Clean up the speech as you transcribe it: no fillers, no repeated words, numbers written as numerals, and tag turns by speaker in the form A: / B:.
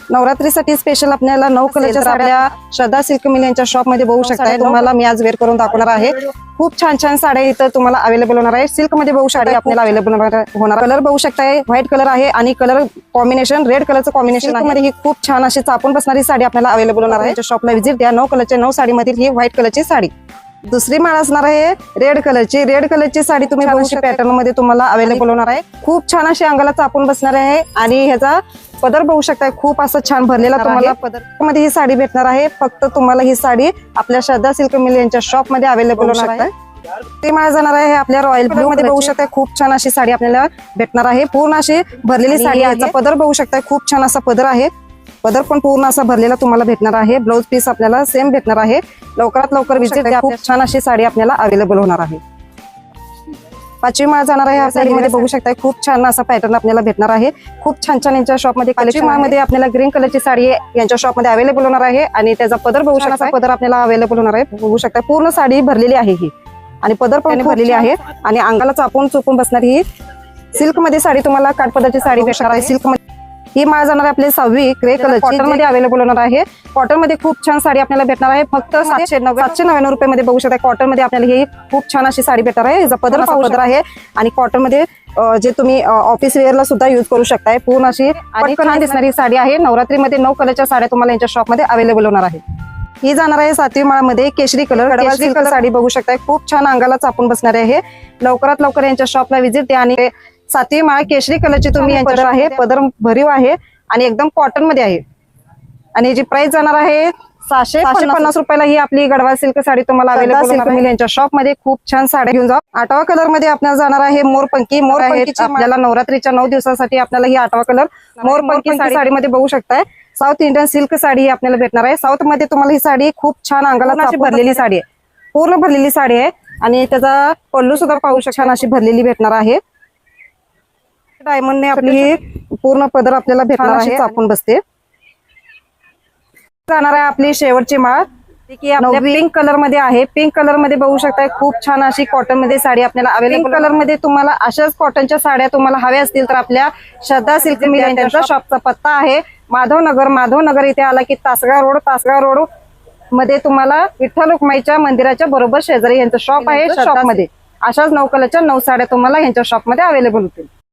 A: नवरात्रीसाठी स्पेशल आपल्याला 9 कलरच्या साड्या श्रद्धा सिल्क मिल यांच्या शॉप मध्ये बघू शकताय। तुम्हाला मी आज वेअर करून दाखवणार आहे। खूप छान छान साड्या इथं तुम्हाला अवेलेबल होणार आहे। सिल्क मध्ये बघू साडी आपल्याला अवेलेबल होणार। कलर बघू शकताय व्हाईट कलर आहे आणि कलर कॉम्बिनेशन रेड कलरचं कॉम्बिनेशन मध्ये ही खूप छान अशी चापून बसणारी साडी आपल्याला अवेलेबल होणार आहे। शॉपला व्हिजिट द्या। 9 कलरच्या 9 साडी मधील ही व्हाईट कलरची साडी। दुसरी माळ असणार आहे रेड कलरची साडी तुम्ही बघू शकता। पॅटर्न मध्ये तुम्हाला अवेलेबल होणार आहे। खूप छान अशी अंगाला चापून बसणार आहे आणि ह्याचा पदर बघू शकताय खूप असं छान भरलेला तुम्हाला पदर मध्ये ही साडी भेटणार आहे। फक्त तुम्हाला ही साडी आपल्या श्रद्धा सिल्क मिल यांच्या शॉप मध्ये अवेलेबल होणार आहे। ते माळ जाणार आहे आपल्या रॉयल ब्लू मध्ये बघू शकताय। खूप छान अशी साडी आपल्याला भेटणार आहे। पूर्ण अशी भरलेली साडी आहे। पदर बघू शकताय खूप छान असा पदर आहे। पदर पण पूर्ण असा भरलेला तुम्हाला भेटणार आहे। ब्लाउज पीस आपल्याला सेम भेटणार आहे। लवकरात लवकर विजिट द्या। खूप छान अशी साडी आपल्याला अवेलेबल होणार आहे। पाचवी माळ जाणार आहे। साडीमध्ये बघू शकताय खूप छान असा पॅटर्न आपल्याला भेटणार आहे। खूप छान छान यांच्या शॉप मध्ये कलेक्शन मध्ये आपल्याला ग्रीन कलरची साडी यांच्या शॉप मध्ये अवेलेबल होणार आहे आणि त्याचा पदर बघू शकता। पदर आपल्याला अवेलेबल होणार आहे। बघू शकता पूर्ण साडी भरलेली आहे ही आणि पदर पण भरलेली आहे आणि अंगाला चापून चुपून बसणारी ही सिल्क मध्ये साडी तुम्हाला काठपदरची साडी भेटणार आहे। सिल्क मध्ये ही माळ जाणार आपली 6वी ग्रे कलर कॉटन मध्ये अवेलेबल होणार आहे। कॉटन मध्ये खूप छान साडी आपल्याला भेटणार आहे। फक्त 799 रुपये मध्ये बघू शकता। कॉटन मध्ये आपल्याला ही खूप छान अशी साडी भेटणार आहे। याचा पदर आहे आणि कॉटन मध्ये जे तुम्ही ऑफिस वेअरला सुद्धा युज करू शकताय। पूर्ण अशी पटकन दिसणारी साडी आहे। नवरात्रीमध्ये 9 कलरच्या साड्या तुम्हाला यांच्या शॉप मध्ये अवेलेबल होणार आहे। ही जाणार आहे 7वी माळमध्ये केशरी कलर साडी बघू शकताय। खूप छान अंगाला चापून बसणार आहे। लवकरात लवकर यांच्या शॉपला व्हिजिट द्या आणि 7वी माळ केशरी कलरची तुम्ही पदर आहे। पदर भरीव आहे आणि एकदम कॉटन मध्ये आहे आणि जी प्राइस जाणार आहे 650 रुपयाला ही आपली गडवाल सिल्क साडी तुम्हाला अवेलेबल सिल्क मिल यांच्या शॉप मध्ये। खूप छान साड्या घेऊन जा। 8वा कलर मध्ये आपल्याला जाणार आहे मोरपंखी आपल्याला नवरात्रीच्या 9 दिवसासाठी आपल्याला ही 8वा कलर मोरपंखी साडीमध्ये बघू शकताय। साऊथ इंडियन सिल्क साडी आपल्याला भेटणार आहे। साऊथ मध्ये तुम्हाला ही साडी खूप छान अंगाला भरलेली साडी आहे। पूर्ण भरलेली साडी आहे आणि त्याचा पल्लू सुद्धा पाहू शकता छान अशी भरलेली भेटणार आहे। डायमंडने आपली पूर्ण पदर आपल्याला भेटणार आहे। चापून बसते जाणार आहे आपली शेवटची माळ पिंक कलर मध्ये आहे। पिंक कलर मध्ये बघू शकताय खूप छान अशी कॉटन मध्ये साडी आपल्याला अवेलेबल कलर मध्ये तुम्हाला अशाच कॉटनच्या साड्या तुम्हाला हव्या असतील तर आपल्या श्रद्धा सिल्क मिल यांचा शॉपचा पत्ता आहे माधवनगर इथे आला की तासगाव रोड मध्ये तुम्हाला विठ्ठल रुक्माईच्या मंदिराच्या बरोबर शेजारी यांचं शॉप आहे। शॉप मध्ये अशाच 9 कलरच्या 9 साड्या तुम्हाला यांच्या शॉप मध्ये अवेलेबल होतील।